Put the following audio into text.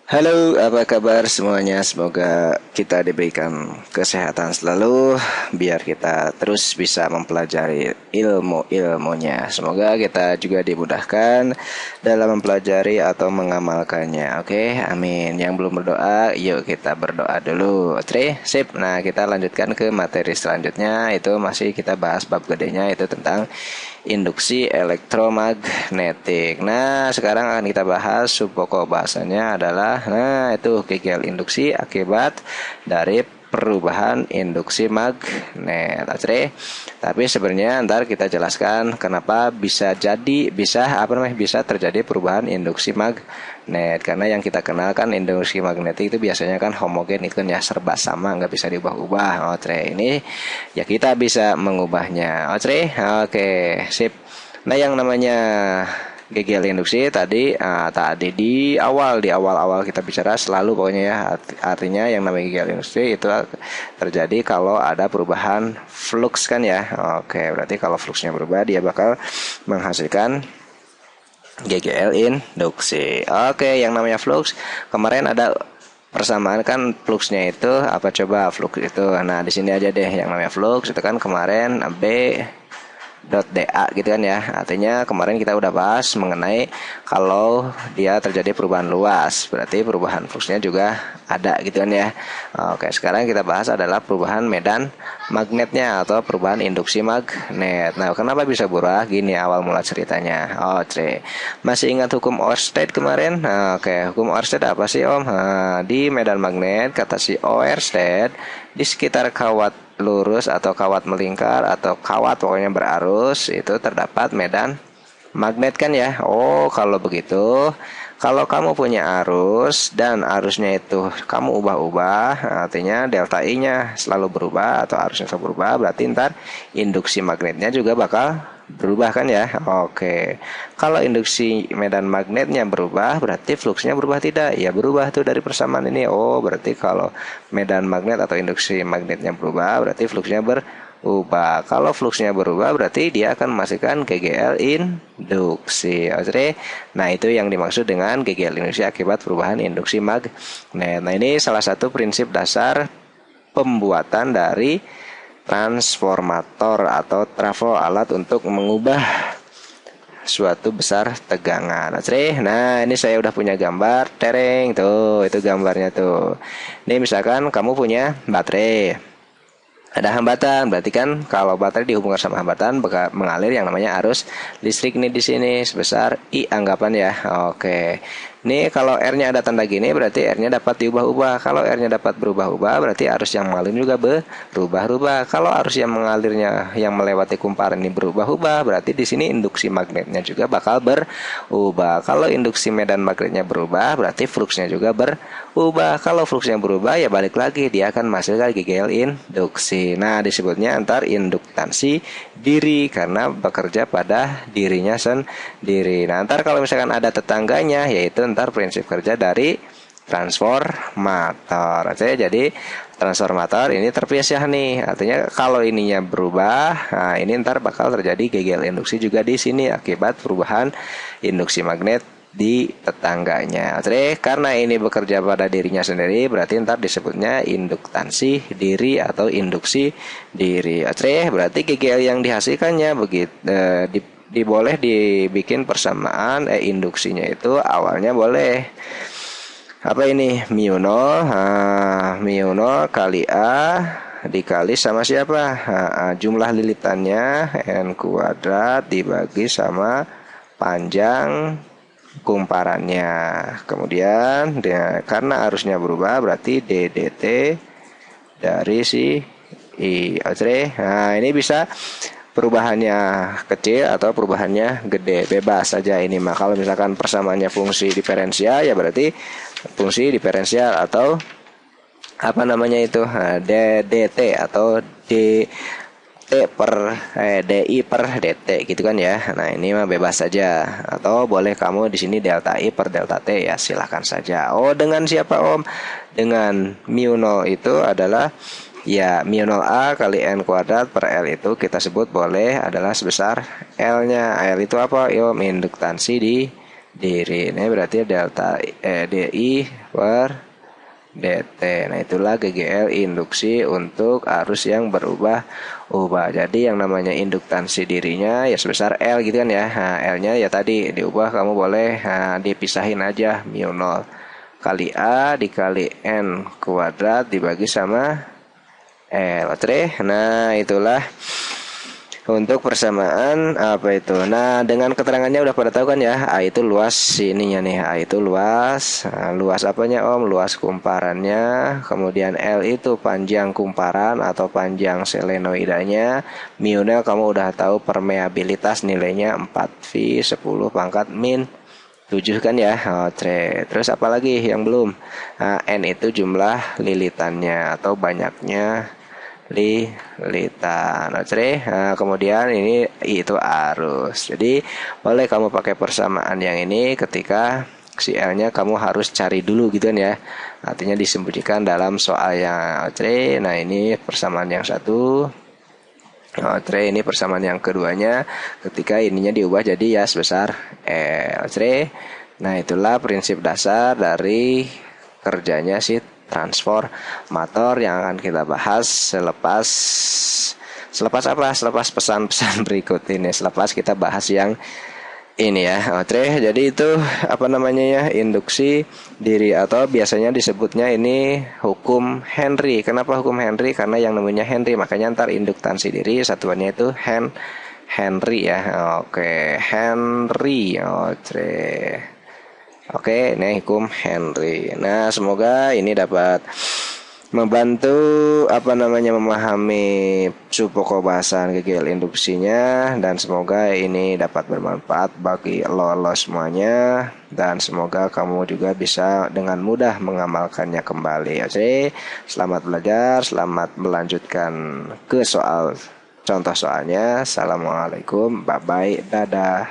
Halo, apa kabar semuanya? Semoga kita diberikan kesehatan selalu, biar kita terus bisa mempelajari ilmu-ilmunya. Semoga kita juga dimudahkan dalam mempelajari atau mengamalkannya. Oke, amin. Yang belum berdoa, yuk kita berdoa dulu. Oke, sip. Nah, kita lanjutkan ke materi selanjutnya. Itu masih kita bahas bab gedenya, itu tentang induksi elektromagnetik. Nah, sekarang akan kita bahas subpokok bahasanya adalah itu kegel induksi akibat dari perubahan induksi magnet. Oke. Tapi sebenarnya ntar kita jelaskan kenapa bisa terjadi perubahan induksi magnet. Karena yang kita kenal kan induksi magnetik itu biasanya kan homogen, itu kan ya serba sama, nggak bisa diubah-ubah. Oke, ini ya kita bisa mengubahnya. Oke, sip. Nah, yang namanya GGL induksi tadi di awal kita bicara selalu pokoknya ya, artinya yang namanya GGL induksi itu terjadi kalau ada perubahan flux kan ya. Oke, berarti kalau fluxnya berubah dia bakal menghasilkan GGL induksi. Oke, yang namanya flux kemarin ada persamaan kan, fluxnya itu apa coba flux itu. Nah, di sini aja deh yang namanya flux itu kan kemarin B .da gitu kan ya. Artinya kemarin kita udah bahas mengenai kalau dia terjadi perubahan luas, berarti perubahan fluxnya juga ada gitu kan ya. Oke, sekarang kita bahas adalah perubahan medan magnetnya atau perubahan induksi magnet. Nah, kenapa bisa berubah? Gini awal mula ceritanya. Oke, masih ingat hukum Oersted kemarin? Oke, hukum Oersted apa sih Om? Di medan magnet kata si Oersted, di sekitar kawat lurus atau kawat melingkar atau kawat pokoknya berarus itu terdapat medan magnet kan ya. Oh, kalau begitu, kalau kamu punya arus dan arusnya itu kamu ubah-ubah, artinya delta I-nya selalu berubah atau arusnya selalu berubah, berarti ntar induksi magnetnya juga bakal berubah kan ya. Oke, kalau induksi medan magnetnya berubah, berarti fluxnya berubah tidak? Ya berubah tuh dari persamaan ini. Oh, berarti kalau medan magnet atau induksi magnetnya berubah, berarti fluxnya berubah. Kalau fluxnya berubah, berarti dia akan menghasilkan GGL induksi. Oke, nah itu yang dimaksud dengan GGL induksi akibat perubahan induksi magnet. Nah, ini salah satu prinsip dasar pembuatan dari transformator atau trafo, alat untuk mengubah suatu besar tegangan. Nah, ini saya udah punya gambar tereng tuh, itu gambarnya tuh. Ini misalkan kamu punya baterai, ada hambatan, berarti kan kalau baterai dihubungkan sama hambatan bakal mengalir yang namanya arus listrik nih di sini sebesar I anggapan ya. Oke. Ini kalau R-nya ada tanda gini berarti R-nya dapat diubah-ubah. Kalau R-nya dapat berubah-ubah berarti arus yang mengalir juga berubah-ubah. Kalau arus yang mengalirnya yang melewati kumparan ini berubah-ubah berarti di sini induksi magnetnya juga bakal berubah. Kalau induksi medan magnetnya berubah berarti fluxnya juga berubah. Kalau fluxnya berubah ya balik lagi dia akan menghasilkan GGL induksi. Nah, disebutnya antar induktansi diri karena bekerja pada dirinya sendiri. Nah, ntar kalau misalkan ada tetangganya yaitu ntar prinsip kerja dari transformator. Jadi transformator ini terpisah nih. Artinya kalau ininya berubah, nah ini ntar bakal terjadi GGL induksi juga di sini akibat perubahan induksi magnet di tetangganya. Oke, karena ini bekerja pada dirinya sendiri, berarti ntar disebutnya induktansi diri atau induksi diri. Oke, berarti GGL yang dihasilkannya begitu boleh dibikin persamaan induksinya itu awalnya boleh apa ini mu 0, mu 0 kali A dikali sama siapa? Jumlah lilitannya n kuadrat dibagi sama panjang kumparannya. Kemudian karena arusnya berubah berarti DDT dari si I. Nah, ini bisa perubahannya kecil atau perubahannya gede, bebas saja ini mah. Kalau misalkan persamaannya fungsi diferensial ya berarti fungsi diferensial atau apa namanya itu DT atau DI per DT gitu kan ya. Nah, ini mah bebas saja atau boleh kamu di sini delta I per delta T ya, silahkan saja. Oh, dengan siapa Om? Dengan mu 0 itu adalah ya mu 0A kali N kuadrat per L itu kita sebut boleh adalah sebesar L-nya. L itu apa? Induktansi diri. Ini berarti delta DI per dt. Nah, itulah GGL induksi untuk arus yang berubah-ubah. Jadi yang namanya induktansi dirinya ya sebesar L gitu kan ya. Nah, L-nya ya tadi diubah, kamu boleh dipisahin aja mu 0 kali A dikali N kuadrat dibagi sama L. Nah, itulah untuk persamaan apa itu. Nah, dengan keterangannya udah pada tahu kan ya. A itu luas ininya nih. A itu luas. Nah, luas apanya Om? Luas kumparannya. Kemudian L itu panjang kumparan atau panjang selenoidanya. Mu L kamu udah tahu permeabilitas nilainya 4V 10 pangkat min 7 kan ya. Terus apa lagi yang belum? Nah, N itu jumlah lilitannya atau banyaknya lilitan. Nah, kemudian ini itu arus. Jadi boleh kamu pakai persamaan yang ini ketika si L-nya kamu harus cari dulu gitu kan ya. Artinya disembunyikan dalam soal yang nah ini persamaan yang satu. Ini persamaan yang keduanya ketika ininya diubah jadi ya sebesar L. Nah, itulah prinsip dasar dari kerjanya si transformator yang akan kita bahas selepas apa? Selepas pesan-pesan berikut ini. Selepas kita bahas yang ini ya. Jadi itu apa namanya ya? Induksi diri atau biasanya disebutnya ini hukum Henry. Kenapa hukum Henry? Karena yang namanya Henry, makanya ntar induktansi diri satuannya itu Henry ya. Henry. Ini hukum Henry. Nah, semoga ini dapat membantu apa namanya memahami pokok bahasan GGL induksinya, dan semoga ini dapat bermanfaat bagi lo semuanya, dan semoga kamu juga bisa dengan mudah mengamalkannya kembali. Oke, selamat belajar, selamat melanjutkan ke soal contoh soalnya. Assalamualaikum, bye bye, dadah.